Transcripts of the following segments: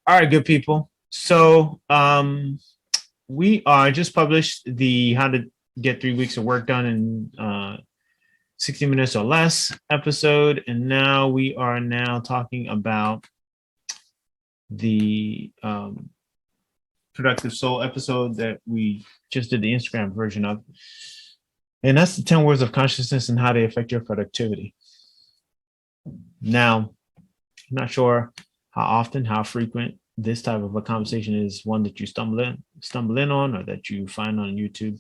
All right, good people. So we are just published the how to get 3 weeks of work done in 60 minutes or less episode, and now we are now talking about the productive soul episode that we just did the Instagram version of, and that's the 10 words of consciousness and how they affect your productivity. Now, I'm not sure how often, how frequent this type of a conversation is one that you stumble in on or that you find on YouTube.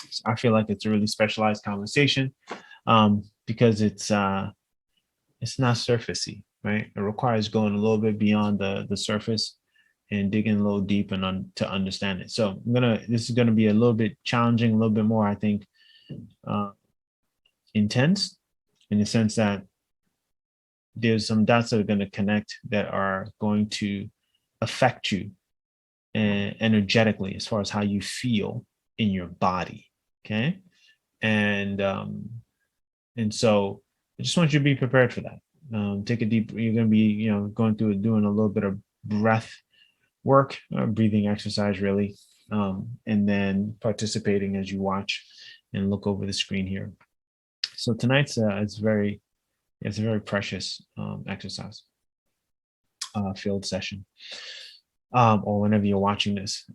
So I feel like it's a really specialized conversation because it's not surfacey, right? It requires going a little bit beyond the surface and digging a little deep and to understand it. So this is gonna be a little bit challenging, a little bit more, I think, intense in the sense that there's some dots that are going to connect that are going to affect you energetically as far as how you feel in your body. Okay. And so I just want you to be prepared for that. Take a deep, you're going to be, going through doing a little bit of breath work, breathing exercise really. And then participating as you watch and look over the screen here. So tonight's it's a very precious exercise field session, or whenever you're watching this.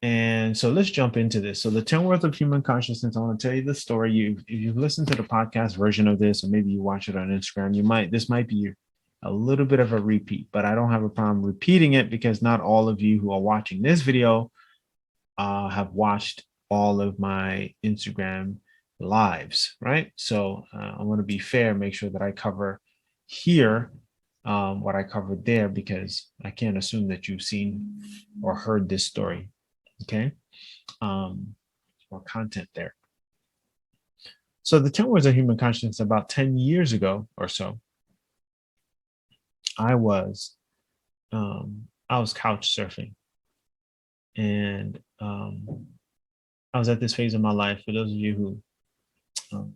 And so let's jump into this. So the 10 words of human consciousness, I want to tell you the story. If you've listened to the podcast version of this, or maybe you watch it on Instagram, this might be a little bit of a repeat, but I don't have a problem repeating it because not all of you who are watching this video have watched all of my Instagram lives, right? So I want to be fair, make sure that I cover here what I covered there, because I can't assume that you've seen or heard this story, okay? Or content there. So the 10 words of human consciousness, about 10 years ago or so, I was couch surfing, and I was at this phase of my life. For those of you who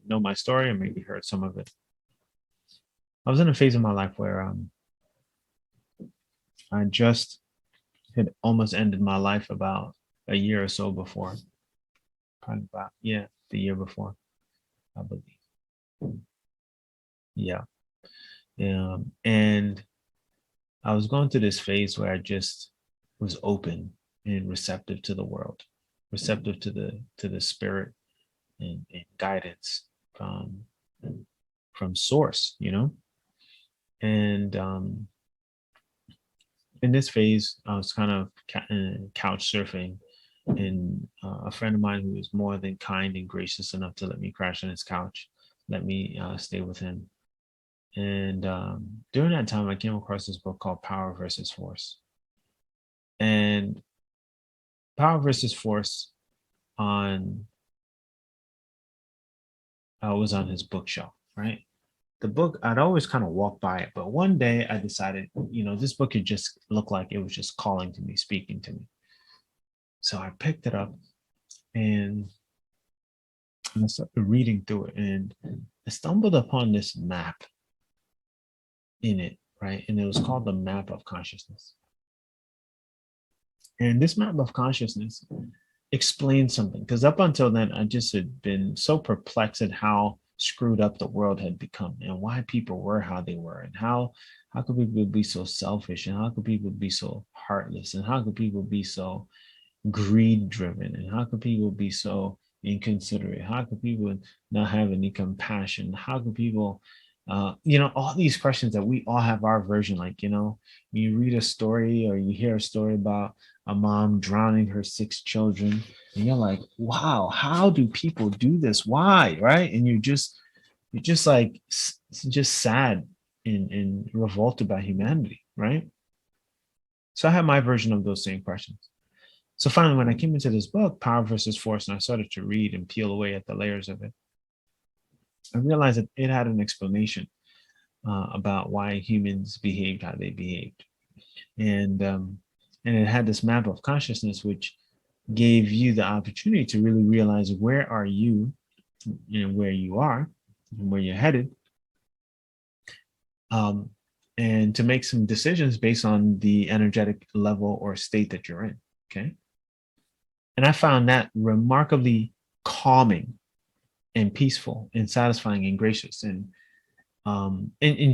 know my story or maybe heard some of it, I was in a phase of my life where I just had almost ended my life about a year or so before. Probably about, the year before, I believe. Yeah. And I was going through this phase where I just was open and receptive to the world, receptive to the spirit and guidance from source, and in this phase I was kind of couch surfing, and a friend of mine who was more than kind and gracious enough to let me crash on his couch, let me stay with him. And during that time I came across this book called Power versus Force. And Power versus Force was on his bookshelf, right? The book, I'd always kind of walk by it, but one day I decided, this book could just look like it was just calling to me, speaking to me. So I picked it up and I started reading through it, and I stumbled upon this map in it, right? And it was called the Map of Consciousness. And this map of consciousness explained something, because up until then, I just had been so perplexed at how screwed up the world had become and why people were how they were, and how could people be so selfish, and how could people be so heartless, and how could people be so greed driven, and how could people be so inconsiderate, how could people not have any compassion, how could people all these questions that we all have our version. Like, you read a story or you hear a story about a mom drowning her 6 children, and you're like, wow, how do people do this? Why? Right? And you're just like just sad and revolted by humanity, right? So I had my version of those same questions. So finally, when I came into this book, Power versus Force, and I started to read and peel away at the layers of it, I realized that it had an explanation about why humans behaved how they behaved, and it had this map of consciousness, which gave you the opportunity to really realize where are you, where you are, and where you're headed, and to make some decisions based on the energetic level or state that you're in. Okay. And I found that remarkably calming and peaceful and satisfying and gracious and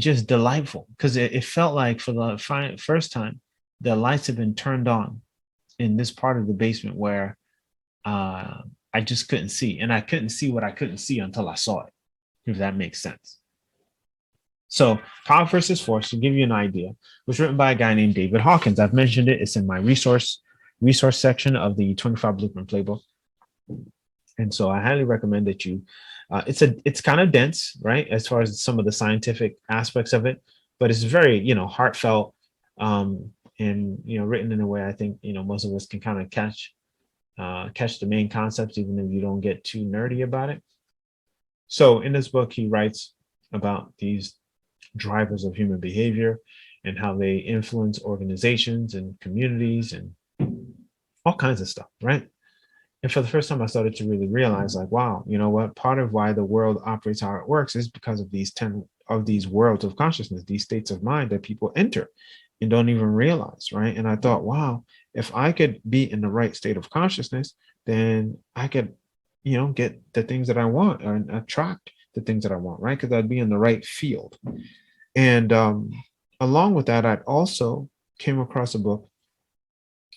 just delightful, because it felt like for the first time the lights have been turned on in this part of the basement where I just couldn't see, and I couldn't see what I couldn't see until I saw it, if that makes sense. So Power versus Force, to give you an idea, was written by a guy named David Hawkins. I've mentioned it. It's in my resource section of the 25 Blueprint Playbook. And so I highly recommend that you, it's kind of dense, right? As far as some of the scientific aspects of it, but it's very, heartfelt, and, written in a way I think, most of us can kind of catch the main concepts, even if you don't get too nerdy about it. So in this book, he writes about these drivers of human behavior and how they influence organizations and communities and all kinds of stuff, right? And for the first time, I started to really realize, like, wow, you know what? Part of why the world operates how it works is because of these 10 of these worlds of consciousness, these states of mind that people enter and don't even realize, right? And I thought, wow, if I could be in the right state of consciousness, then I could, get the things that I want and attract the things that I want, right? Because I'd be in the right field. And along with that, I'd also came across a book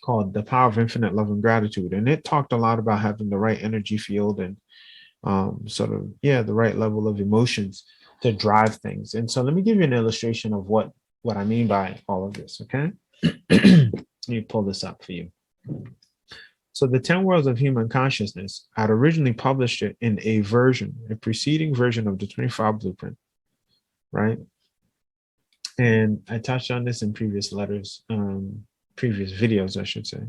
called The Power of Infinite Love and Gratitude. And it talked a lot about having the right energy field and the right level of emotions to drive things. And so let me give you an illustration of what I mean by all of this, okay? Let me pull this up for you. So the 10 Worlds of Human Consciousness, I'd originally published it in a preceding version of the 25 Blueprint, right? And I touched on this in previous previous videos, I should say.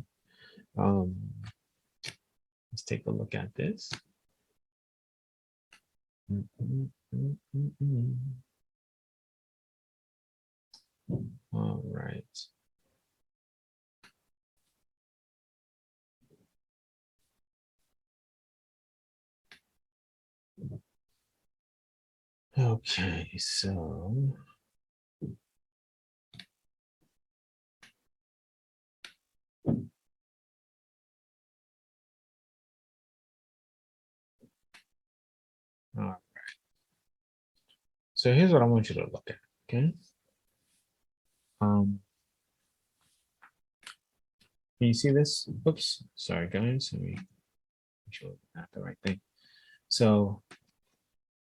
Let's take a look at this. All right. Okay, so all right. So here's what I want you to look at, okay? Can you see this? Oops, sorry guys. Let me make sure I got the right thing. So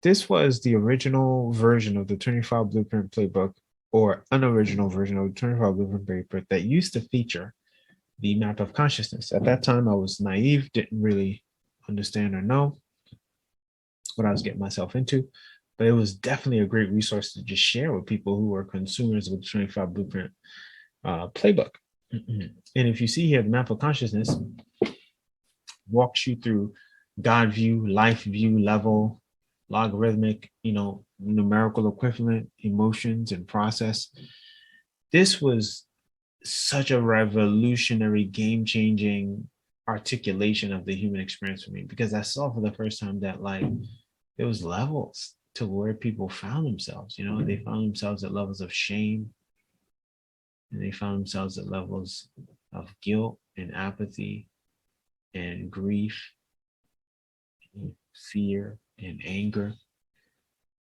this was the original version of the 25 Blueprint Playbook, or unoriginal version of the 25 Blueprint Playbook that used to feature the map of consciousness. At that time, I was naive, didn't really understand or know what I was getting myself into, but it was definitely a great resource to just share with people who are consumers of the 25 Blueprint Playbook. And if you see here, the map of consciousness walks you through God view, life view, level, logarithmic, numerical equivalent, emotions, and process. This was such a revolutionary, game-changing articulation of the human experience for me, because I saw for the first time that, like, there was levels to where people found themselves. They found themselves at levels of shame, and they found themselves at levels of guilt and apathy and grief and fear and anger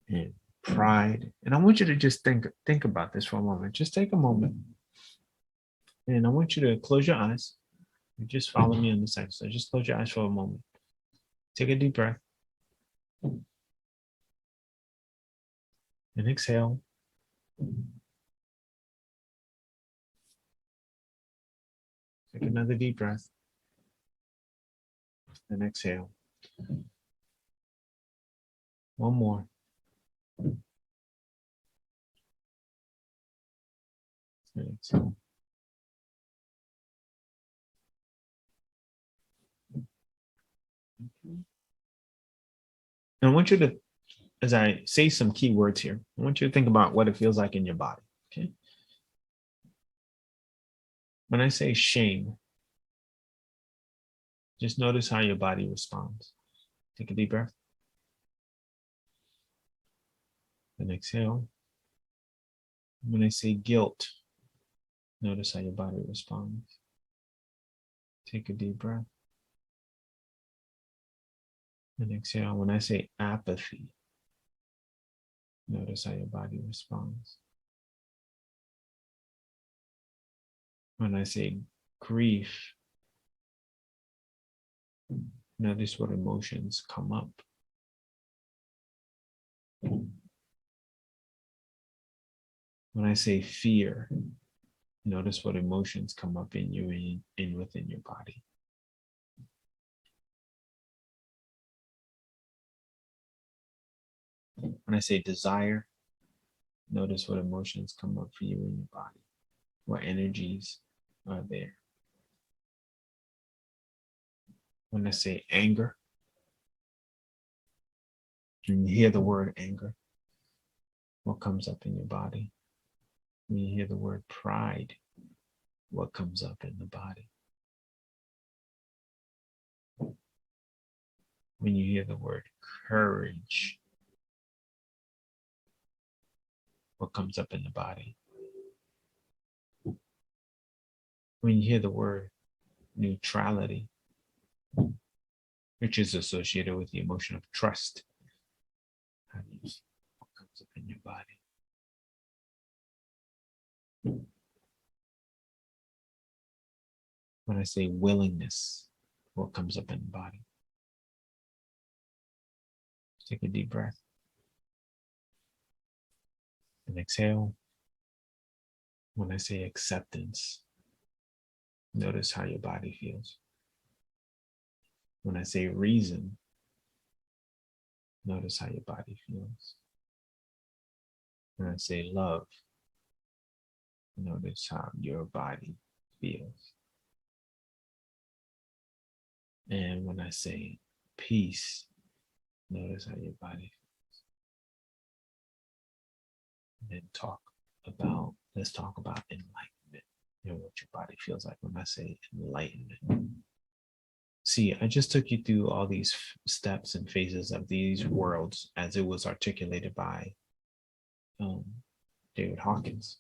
and pride. And I want you to just think about this for a moment. Just take a moment, and I want you to close your eyes and just follow me on this exercise. Just close your eyes for a moment. Take a deep breath and exhale. Take another deep breath and exhale. One more. And exhale. And I want you to, as I say some key words here, I want you to think about what it feels like in your body. Okay. When I say shame, just notice how your body responds. Take a deep breath and exhale. When I say guilt, notice how your body responds. Take a deep breath. And exhale. When I say apathy, notice how your body responds. When I say grief, notice what emotions come up. When I say fear, notice what emotions come up in you and within your body. When I say desire, notice what emotions come up for you in your body. What energies are there. When I say anger, when you hear the word anger, what comes up in your body? When you hear the word pride, what comes up in the body? When you hear the word courage, what comes up in the body? When you hear the word neutrality, which is associated with the emotion of trust, how do you see what comes up in your body? When I say willingness, what comes up in the body? Take a deep breath and exhale. When I say acceptance, notice how your body feels. When I say reason, notice how your body feels. When I say love, notice how your body feels. And when I say peace, notice how your body feels. And then let's talk about enlightenment and what your body feels like when I say enlightenment. See, I just took you through all these steps and phases of these worlds as it was articulated by David Hawkins.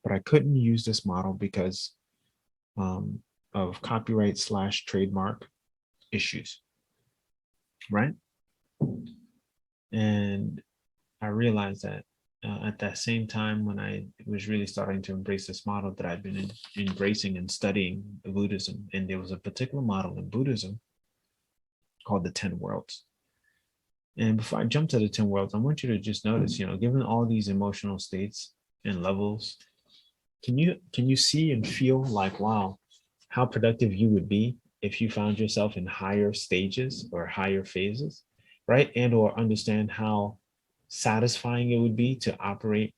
But I couldn't use this model because of copyright / trademark issues, right? And I realized that at that same time when I was really starting to embrace this model that I've been embracing and studying Buddhism, and there was a particular model in Buddhism called the 10 worlds. And before I jump to the 10 worlds, I want you to just notice, given all these emotional states and levels, can you see and feel like, wow, how productive you would be if you found yourself in higher stages or higher phases, right? And or understand how satisfying it would be to operate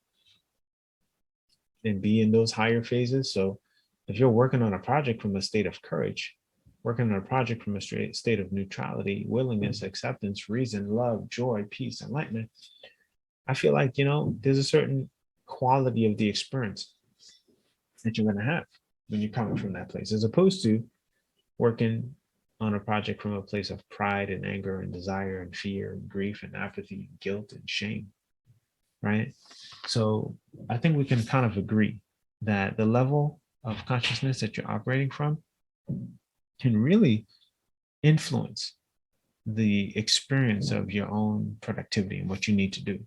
and be in those higher phases. So if you're working on a project from a state of courage, working on a project from a state of neutrality, willingness, acceptance, reason, love, joy, peace, enlightenment, I feel like, there's a certain quality of the experience that you're going to have when you're coming from that place, as opposed to working on a project from a place of pride and anger and desire and fear and grief and apathy and guilt and shame, right? So I think we can kind of agree that the level of consciousness that you're operating from can really influence the experience of your own productivity and what you need to do.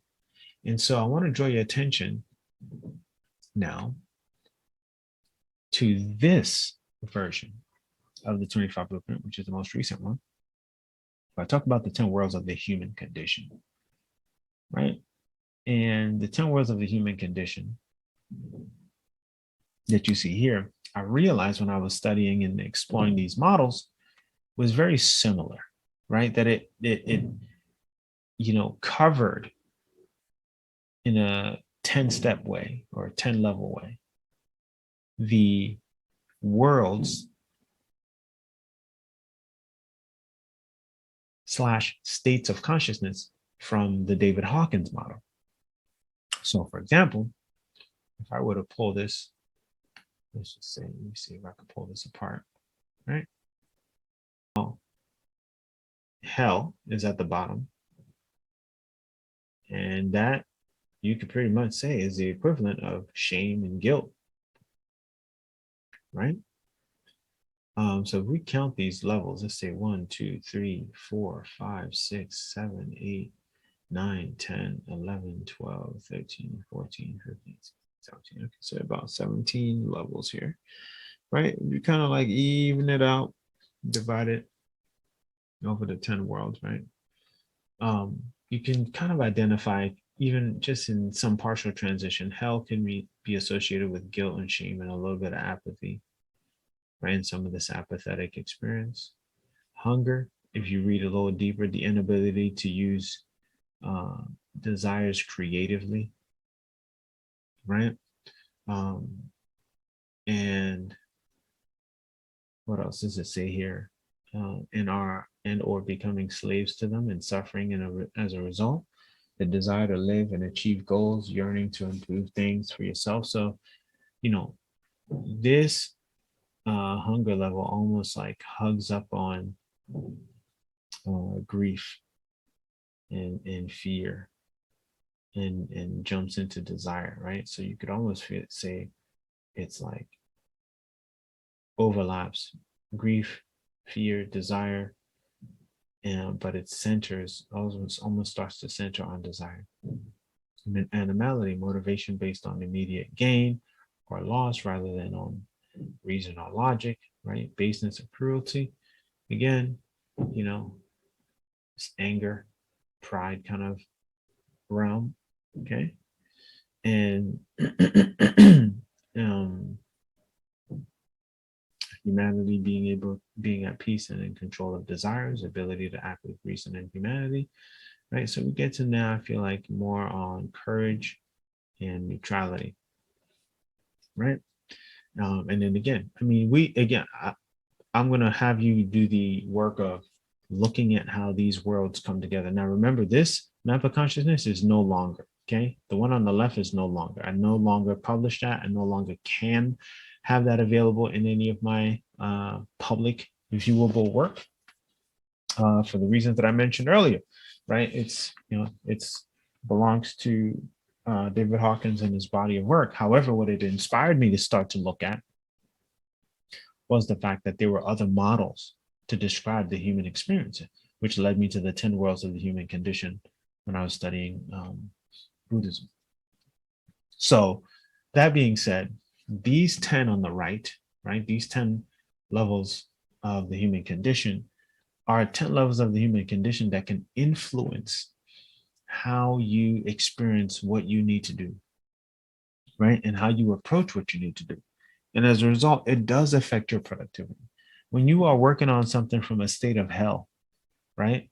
And so I want to draw your attention now to this version of the 25 Blueprint, which is the most recent one. I talk about the 10 worlds of the human condition, right? And the 10 worlds of the human condition that you see here, I realized when I was studying and exploring these models was very similar, right? That it covered in a 10-step way or a 10-level way the worlds / states of consciousness from the David Hawkins model. So for example, if I were to pull this, let's just say, let me see if I can pull this apart, right? Hell is at the bottom, and that you could pretty much say is the equivalent of shame and guilt, right? So if we count these levels, let's say 1, 2, 3, 4, 5, 6, 7, 8, 9, 10, 11, 12, 13, 14, 15, 16, 17. Okay, so about 17 levels here, right? You kind of like even it out, divide it over the 10 worlds, right? You can kind of identify, even just in some partial transition, hell can be associated with guilt and shame and a little bit of apathy, right? And some of this apathetic experience. Hunger, if you read a little deeper, the inability to use uh, desires creatively, right? Um, and what else does it say here? And or becoming slaves to them and suffering as a result. The desire to live and achieve goals, yearning to improve things for yourself. So, you know, this hunger level almost like hugs up on grief and fear and jumps into desire, right? So you could almost say it's like overlaps grief, fear, desire, and but it centers almost starts to center on desire. Animality, motivation based on immediate gain or loss rather than on reason or logic, right? Baseness or cruelty. Again, you know, it's anger, pride kind of realm. Okay. And um, humanity being at peace and in control of desires, ability to act with reason and humanity, right? So we get to now, I feel like, more on courage and neutrality, right? And then again, I mean, I'm going to have you do the work of looking at how these worlds come together. Now, remember, this map of consciousness is no longer, okay? The one on the left is no longer. I no longer publish that. I no longer can have that available in any of my public viewable work for the reasons that I mentioned earlier, right? It's belongs to David Hawkins and his body of work. However, what it inspired me to start to look at was the fact that there were other models to describe the human experience, which led me to the 10 worlds of the human condition when I was studying Buddhism. So, that being said, these 10 on the right, these 10 levels of the human condition are 10 levels of the human condition that can influence how you experience what you need to do, right? And how you approach what you need to do. And as a result, it does affect your productivity. When you are working on something from a state of hell, right?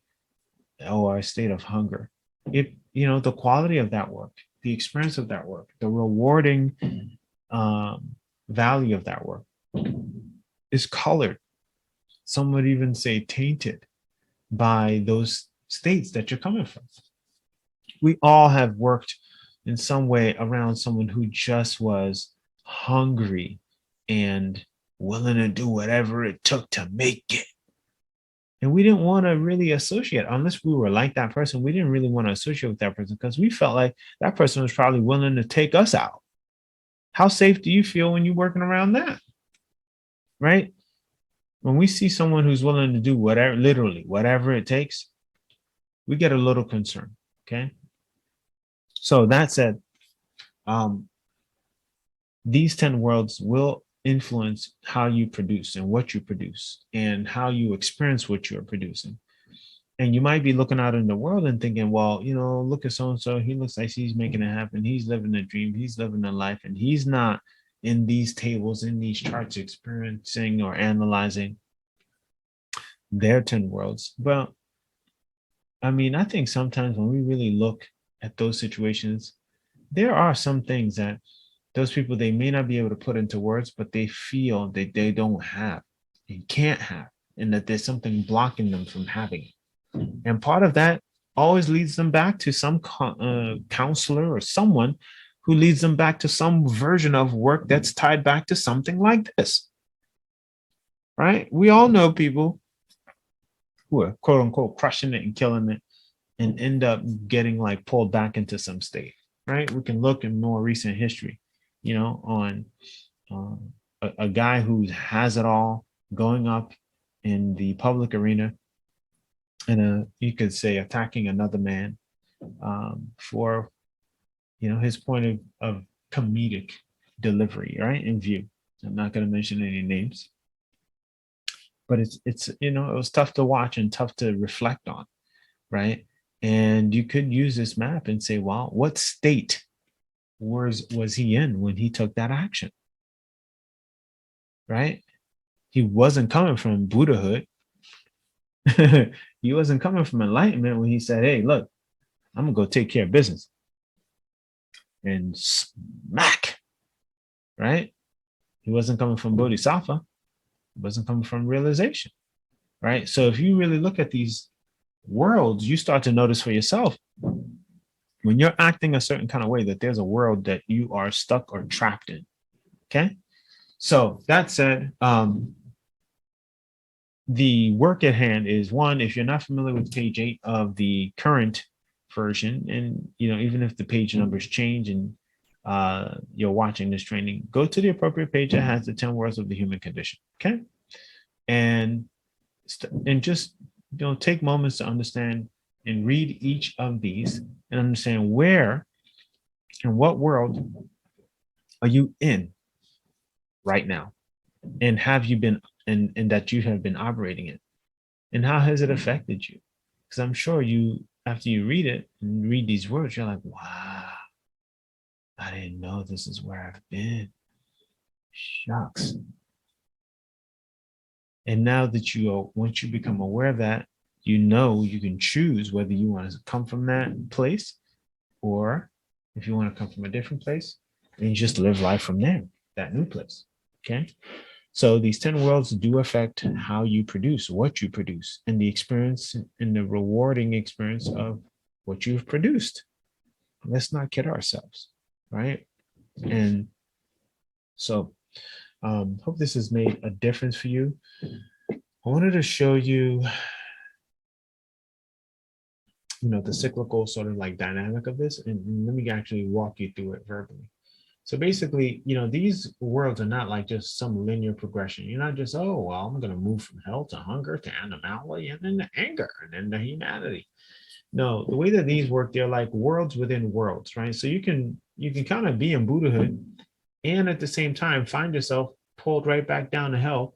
Or a state of hunger, the quality of that work, the experience of that work, the rewarding value of that work is colored. Some would even say tainted by those states that you're coming from. We all have worked in some way around someone who just was hungry and willing to do whatever it took to make it. And we didn't want to really associate, unless we were like that person, we didn't really want to associate with that person because we felt like that person was probably willing to take us out. How safe do you feel when you're working around that? Right? When we see someone who's willing to do whatever, literally, whatever it takes, we get a little concerned. Okay. So that said, these 10 worlds will influence how you produce and what you produce and how you experience what you're producing. And you might be looking out in the world and thinking, well, look at so and so. He looks like he's making it happen. He's living a dream. He's living a life. And he's not in these tables, in these charts, experiencing or analyzing their 10 worlds. Well, I mean, I think sometimes when we really look at those situations, there are some things that those people, they may not be able to put into words, but they feel that they don't have and can't have, and that there's something blocking them from having it. And part of that always leads them back to some counselor or someone who leads them back to some version of work that's tied back to something like this. Right? We all know people who are quote unquote crushing it and killing it and end up getting like pulled back into some state. right? We can look in more recent history, on a guy who has it all going up in the public arena, and you could say attacking another man for his point of comedic delivery, right, in view. I'm not going to mention any names, but it's it was tough to watch and tough to reflect on, right? And you could use this map and say, well, what state was he in when he took that action, right? He wasn't coming from Buddhahood. He wasn't coming from enlightenment when he said, hey, look, I'm gonna go take care of business and smack, right? He wasn't coming from bodhisattva. He wasn't coming from realization, right? So if you really look at these worlds, you start to notice for yourself when you're acting a certain kind of way that there's a world that you are stuck or trapped in. Okay. So that said, the work at hand is one, if you're not familiar with page 8 of the current version, and even if the page numbers change and you're watching this training, go to the appropriate page that has the 10 worlds of the human condition. Okay. And just take moments to understand and read each of these and understand where and what world are you in right now, and have you been and that you have been operating in, and how has it affected you? Because I'm sure you, after you read it and read these words, you're like, wow, I didn't know this is where I've been. Shucks. And now that once you become aware of that, you can choose whether you want to come from that place, or if you want to come from a different place, and you just live life from there, that new place. Okay. So these 10 worlds do affect how you produce, what you produce, and the experience and the rewarding experience of what you've produced. Let's not kid ourselves, right? And so hope this has made a difference for you. I wanted to show you, the cyclical sort of like dynamic of this, and let me actually walk you through it verbally. So basically, these worlds are not like just some linear progression. You're not just, oh, well, I'm going to move from hell to hunger to animality and then to anger and then to humanity. No, the way that these work, they're like worlds within worlds, right? So you can kind of be in Buddhahood and at the same time find yourself pulled right back down to hell.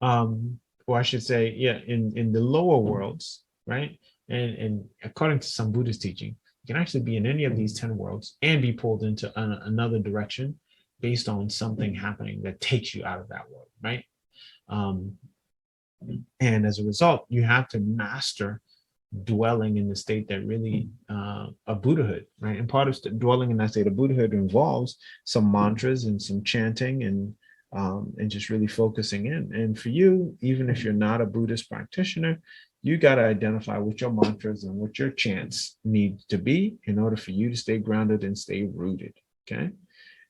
Or I should say, yeah, in the lower worlds, right? And according to some Buddhist teaching, you can actually be in any of these 10 worlds and be pulled into another direction based on something happening that takes you out of that world, right? And as a result, you have to master dwelling in the state that really of Buddhahood, right? And part of dwelling in that state of Buddhahood involves some mantras and some chanting and just really focusing in. And for you, even if you're not a Buddhist practitioner, you got to identify what your mantras and what your chants need to be in order for you to stay grounded and stay rooted. Okay.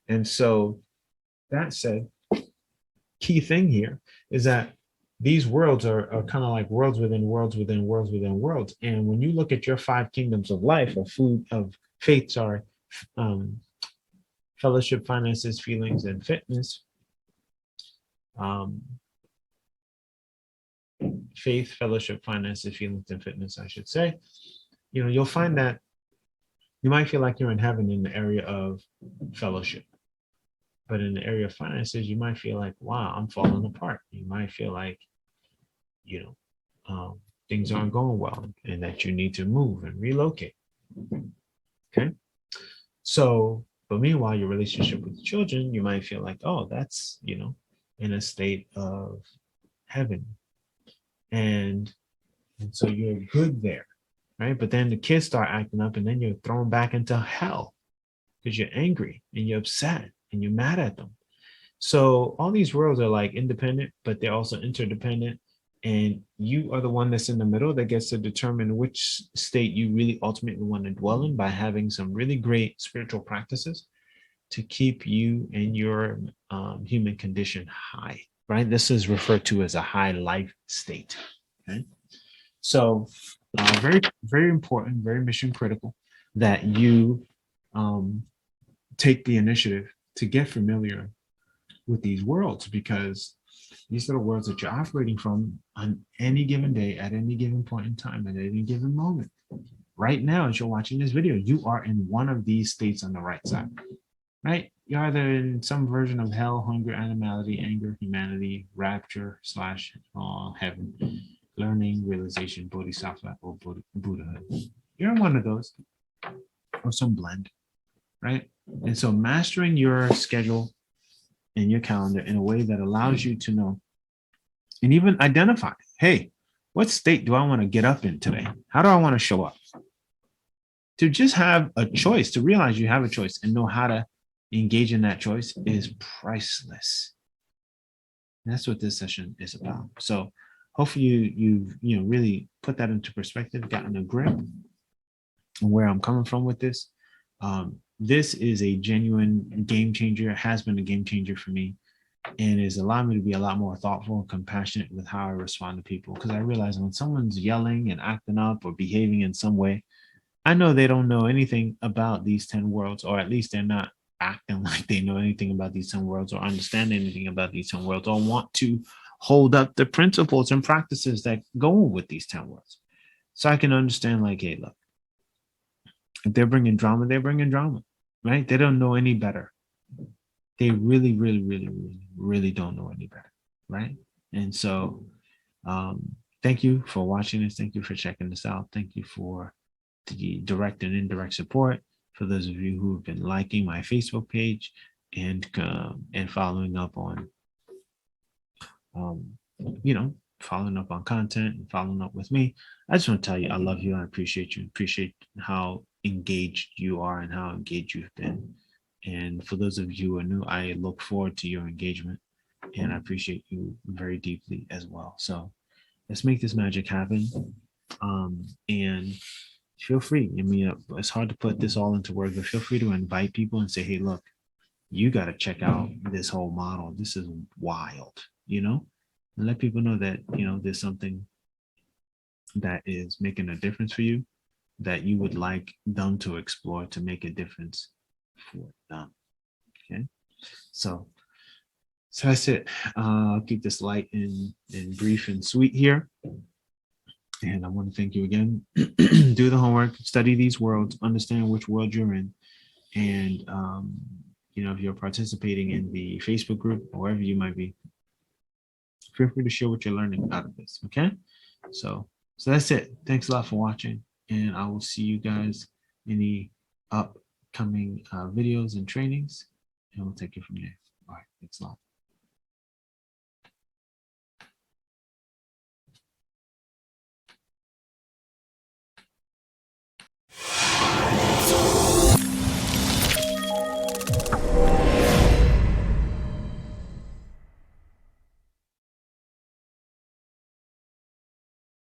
And so that said, key thing here is that these worlds are kind of like worlds within worlds within worlds within worlds. And when you look at your 5 kingdoms of life, of faith, fellowship, finances, feelings, and fitness, faith, fellowship, finances, feelings, and fitness, I should say, you'll find that you might feel like you're in heaven in the area of fellowship. But in the area of finances, you might feel like, wow, I'm falling apart. You might feel like, things aren't going well and that you need to move and relocate. Okay. So, but meanwhile, your relationship with children, you might feel like, oh, that's, in a state of heaven. And so you're good there, right? But then the kids start acting up and then you're thrown back into hell because you're angry and you're upset and you're mad at them. So all these worlds are like independent, but they're also interdependent. And you are the one that's in the middle that gets to determine which state you really ultimately want to dwell in by having some really great spiritual practices to keep you and your human condition high, right? This is referred to as a high life state. Okay. So very, very important, very mission critical. that you take the initiative to get familiar with these worlds, because these are the worlds that you're operating from on any given day, at any given point in time, at any given moment. Right now, as you're watching this video, you are in one of these states on the right side, right? You're either in some version of hell, hunger, animality, anger, humanity, rapture slash heaven, learning, realization, bodhisattva, or Buddhahood. You're in one of those, or some blend, right? And so mastering your schedule and your calendar in a way that allows you to know and even identify, hey, what state do I want to get up in today? How do I want to show up? To just have a choice, to realize you have a choice and know how to engage in that choice is priceless. And that's what this session is about. So hopefully you've really put that into perspective, gotten a grip on where I'm coming from with this. This is a genuine game changer. It has been a game changer for me, and is allowing me to be a lot more thoughtful and compassionate with how I respond to people. Because I realize when someone's yelling and acting up or behaving in some way, I know they don't know anything about these 10 worlds, or at least they're not acting like they know anything about these 10 worlds, or understand anything about these 10 worlds, or want to hold up the principles and practices that go with these 10 worlds. So I can understand, like, hey, look, if they're bringing drama, they're bringing drama, right? They don't know any better. They really, really, really, really, really don't know any better, right? And so thank you for watching this. Thank you for checking this out. Thank you for the direct and indirect support. For those of you who have been liking my Facebook page and following up on, following up on content and following up with me, I just want to tell you I love you. I appreciate you. Appreciate how engaged you are and how engaged you've been. And for those of you who are new, I look forward to your engagement, and I appreciate you very deeply as well. So let's make this magic happen. And feel free. I mean, it's hard to put this all into words, but feel free to invite people and say, hey, look, you got to check out this whole model. This is wild, and let people know that, there's something that is making a difference for you, that you would like them to explore to make a difference for them. Okay. So that's it. I'll keep this light and brief and sweet here. And I want to thank you again. Do the homework, study these worlds, understand which world you're in. And, if you're participating in the Facebook group or wherever you might be, feel free to share what you're learning out of this. Okay. So that's it. Thanks a lot for watching. And I will see you guys in the upcoming videos and trainings. And we'll take it from there. All right. Thanks a lot.